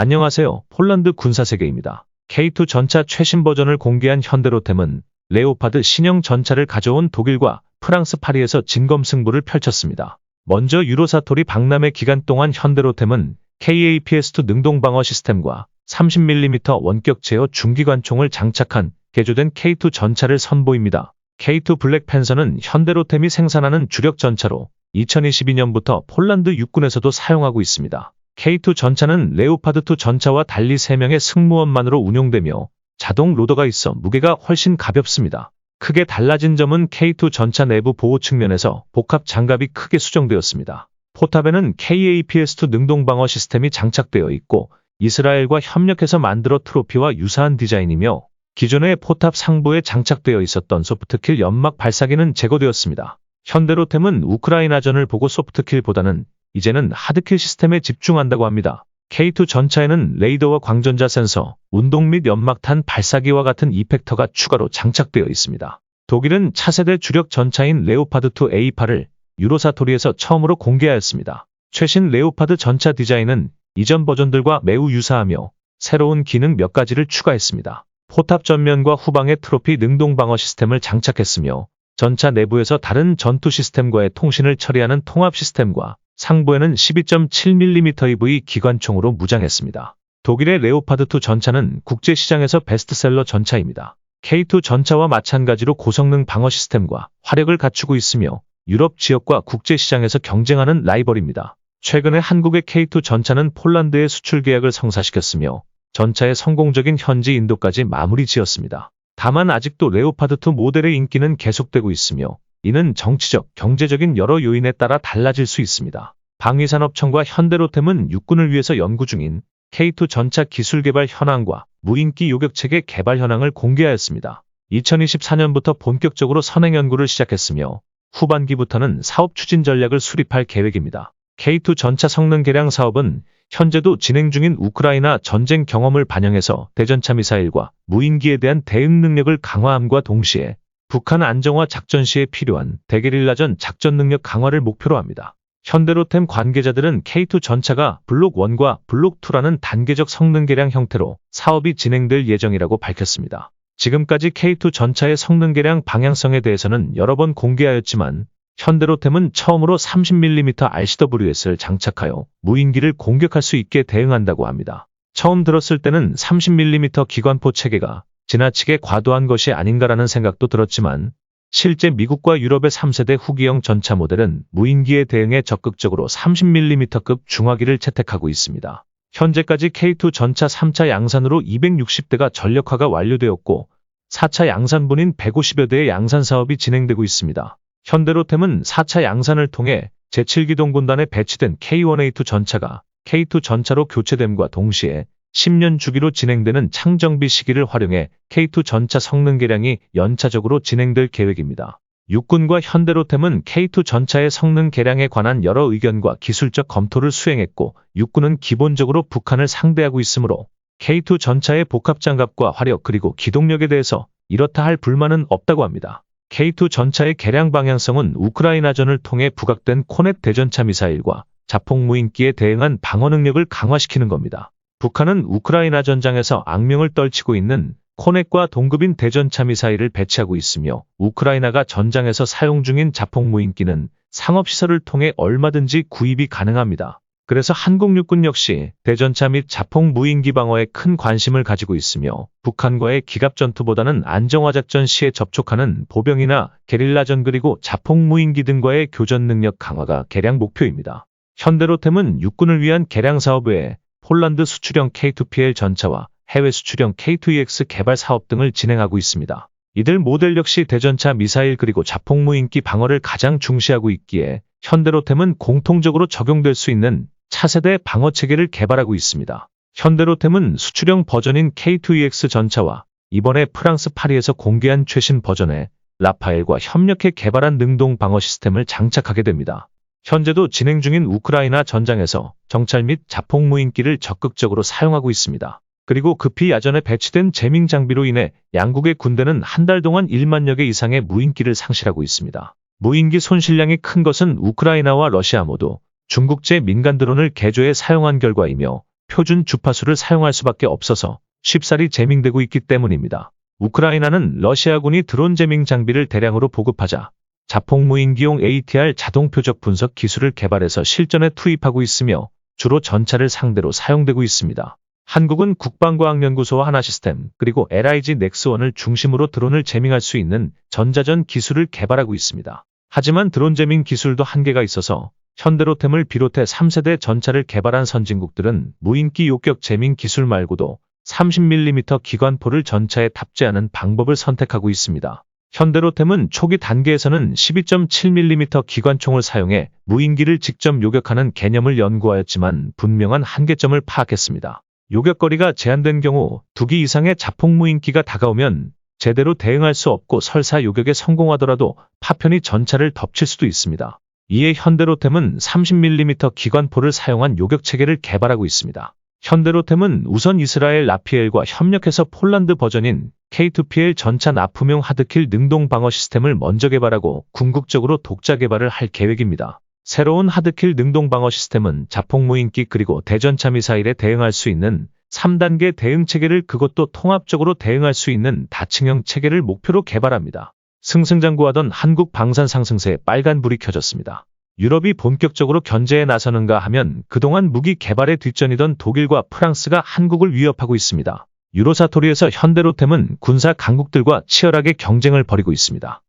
안녕하세요. 폴란드 군사세계입니다. K2 전차 최신 버전을 공개한 현대로템은 레오파드 신형 전차를 가져온 독일과 프랑스 파리에서 진검승부를 펼쳤습니다. 먼저 유로사토리 박람회 기간 동안 현대로템은 KAPS2 능동방어 시스템과 30mm 원격 제어 중기관총을 장착한 개조된 K2 전차를 선보입니다. K2 블랙팬서는 현대로템이 생산하는 주력 전차로 2022년부터 폴란드 육군에서도 사용하고 있습니다. K2 전차는 레오파드2 전차와 달리 3명의 승무원만으로 운용되며 자동 로더가 있어 무게가 훨씬 가볍습니다. 크게 달라진 점은 K2 전차 내부 보호 측면에서 복합 장갑이 크게 수정되었습니다. 포탑에는 KAPS2 능동방어 시스템이 장착되어 있고 이스라엘과 협력해서 만들어 트로피와 유사한 디자인이며 기존의 포탑 상부에 장착되어 있었던 소프트킬 연막 발사기는 제거되었습니다. 현대로템은 우크라이나전을 보고 소프트킬보다는 이제는 하드킬 시스템에 집중한다고 합니다. K2 전차에는 레이더와 광전자 센서, 운동 및 연막탄 발사기와 같은 이펙터가 추가로 장착되어 있습니다. 독일은 차세대 주력 전차인 레오파드2 A8을 유로사토리에서 처음으로 공개하였습니다. 최신 레오파드 전차 디자인은 이전 버전들과 매우 유사하며 새로운 기능 몇 가지를 추가했습니다. 포탑 전면과 후방에 트로피 능동 방어 시스템을 장착했으며 전차 내부에서 다른 전투 시스템과의 통신을 처리하는 통합 시스템과 상부에는 12.7mm EV 기관총으로 무장했습니다. 독일의 레오파드2 전차는 국제시장에서 베스트셀러 전차입니다. K2 전차와 마찬가지로 고성능 방어 시스템과 화력을 갖추고 있으며 유럽 지역과 국제시장에서 경쟁하는 라이벌입니다. 최근에 한국의 K2 전차는 폴란드에 수출 계약을 성사시켰으며 전차의 성공적인 현지 인도까지 마무리 지었습니다. 다만 아직도 레오파드2 모델의 인기는 계속되고 있으며 이는 정치적, 경제적인 여러 요인에 따라 달라질 수 있습니다. 방위산업청과 현대로템은 육군을 위해서 연구 중인 K2 전차 기술 개발 현황과 무인기 요격체계 개발 현황을 공개하였습니다. 2024년부터 본격적으로 선행 연구를 시작했으며 후반기부터는 사업 추진 전략을 수립할 계획입니다. K2 전차 성능 개량 사업은 현재도 진행 중인 우크라이나 전쟁 경험을 반영해서 대전차 미사일과 무인기에 대한 대응 능력을 강화함과 동시에 북한 안정화 작전 시에 필요한 대게릴라전 작전 능력 강화를 목표로 합니다. 현대로템 관계자들은 K2 전차가 블록 1과 블록 2라는 단계적 성능 개량 형태로 사업이 진행될 예정이라고 밝혔습니다. 지금까지 K2 전차의 성능 개량 방향성에 대해서는 여러 번 공개하였지만 현대로템은 처음으로 30mm RCWS를 장착하여 무인기를 공격할 수 있게 대응한다고 합니다. 처음 들었을 때는 30mm 기관포 체계가 지나치게 과도한 것이 아닌가라는 생각도 들었지만 실제 미국과 유럽의 3세대 후기형 전차 모델은 무인기에 대응해 적극적으로 30mm급 중화기를 채택하고 있습니다. 현재까지 K2 전차 3차 양산으로 260대가 전력화가 완료되었고 4차 양산분인 150여 대의 양산 사업이 진행되고 있습니다. 현대로템은 4차 양산을 통해 제7기동군단에 배치된 K1A2 전차가 K2 전차로 교체됨과 동시에 10년 주기로 진행되는 창정비 시기를 활용해 K2 전차 성능 개량이 연차적으로 진행될 계획입니다. 육군과 현대로템은 K2 전차의 성능 개량에 관한 여러 의견과 기술적 검토를 수행했고 육군은 기본적으로 북한을 상대하고 있으므로 K2 전차의 복합장갑과 화력 그리고 기동력에 대해서 이렇다 할 불만은 없다고 합니다. K2 전차의 개량 방향성은 우크라이나전을 통해 부각된 코넷 대전차 미사일과 자폭 무인기에 대응한 방어 능력을 강화시키는 겁니다. 북한은 우크라이나 전장에서 악명을 떨치고 있는 코넷과 동급인 대전차 미사일을 배치하고 있으며 우크라이나가 전장에서 사용 중인 자폭 무인기는 상업시설을 통해 얼마든지 구입이 가능합니다. 그래서 한국육군 역시 대전차 및 자폭 무인기 방어에 큰 관심을 가지고 있으며 북한과의 기갑전투보다는 안정화작전 시에 접촉하는 보병이나 게릴라전 그리고 자폭 무인기 등과의 교전 능력 강화가 개량 목표입니다. 현대로템은 육군을 위한 개량 사업 외에 폴란드 수출형 K2PL 전차와 해외 수출형 K2EX 개발 사업 등을 진행하고 있습니다. 이들 모델 역시 대전차 미사일 그리고 자폭 무인기 방어를 가장 중시하고 있기에 현대로템은 공통적으로 적용될 수 있는 차세대 방어 체계를 개발하고 있습니다. 현대로템은 수출형 버전인 K2EX 전차와 이번에 프랑스 파리에서 공개한 최신 버전의 라파엘과 협력해 개발한 능동 방어 시스템을 장착하게 됩니다. 현재도 진행 중인 우크라이나 전장에서 정찰 및 자폭 무인기를 적극적으로 사용하고 있습니다. 그리고 급히 야전에 배치된 제밍 장비로 인해 양국의 군대는 한 달 동안 1만여 개 이상의 무인기를 상실하고 있습니다. 무인기 손실량이 큰 것은 우크라이나와 러시아 모두 중국제 민간 드론을 개조해 사용한 결과이며 표준 주파수를 사용할 수밖에 없어서 쉽사리 재밍되고 있기 때문입니다. 우크라이나는 러시아군이 드론 재밍 장비를 대량으로 보급하자 자폭 무인기용 ATR 자동 표적 분석 기술을 개발해서 실전에 투입하고 있으며 주로 전차를 상대로 사용되고 있습니다. 한국은 국방과학연구소와 하나시스템 그리고 LIG 넥스원을 중심으로 드론을 재밍할 수 있는 전자전 기술을 개발하고 있습니다. 하지만 드론 재밍 기술도 한계가 있어서 현대로템을 비롯해 3세대 전차를 개발한 선진국들은 무인기 요격 재밍 기술 말고도 30mm 기관포를 전차에 탑재하는 방법을 선택하고 있습니다. 현대로템은 초기 단계에서는 12.7mm 기관총을 사용해 무인기를 직접 요격하는 개념을 연구하였지만 분명한 한계점을 파악했습니다. 요격거리가 제한된 경우 2기 이상의 자폭 무인기가 다가오면 제대로 대응할 수 없고 설사 요격에 성공하더라도 파편이 전차를 덮칠 수도 있습니다. 이에 현대로템은 30mm 기관포를 사용한 요격체계를 개발하고 있습니다. 현대로템은 우선 이스라엘 라피엘과 협력해서 폴란드 버전인 K2PL 전차 납품용 하드킬 능동 방어 시스템을 먼저 개발하고 궁극적으로 독자 개발을 할 계획입니다. 새로운 하드킬 능동 방어 시스템은 자폭 무인기 그리고 대전차 미사일에 대응할 수 있는 3단계 대응 체계를 그것도 통합적으로 대응할 수 있는 다층형 체계를 목표로 개발합니다. 승승장구하던 한국 방산 상승세에 빨간불이 켜졌습니다. 유럽이 본격적으로 견제에 나서는가 하면 그동안 무기 개발에 뒷전이던 독일과 프랑스가 한국을 위협하고 있습니다. 유로사토리에서 현대로템은 군사 강국들과 치열하게 경쟁을 벌이고 있습니다.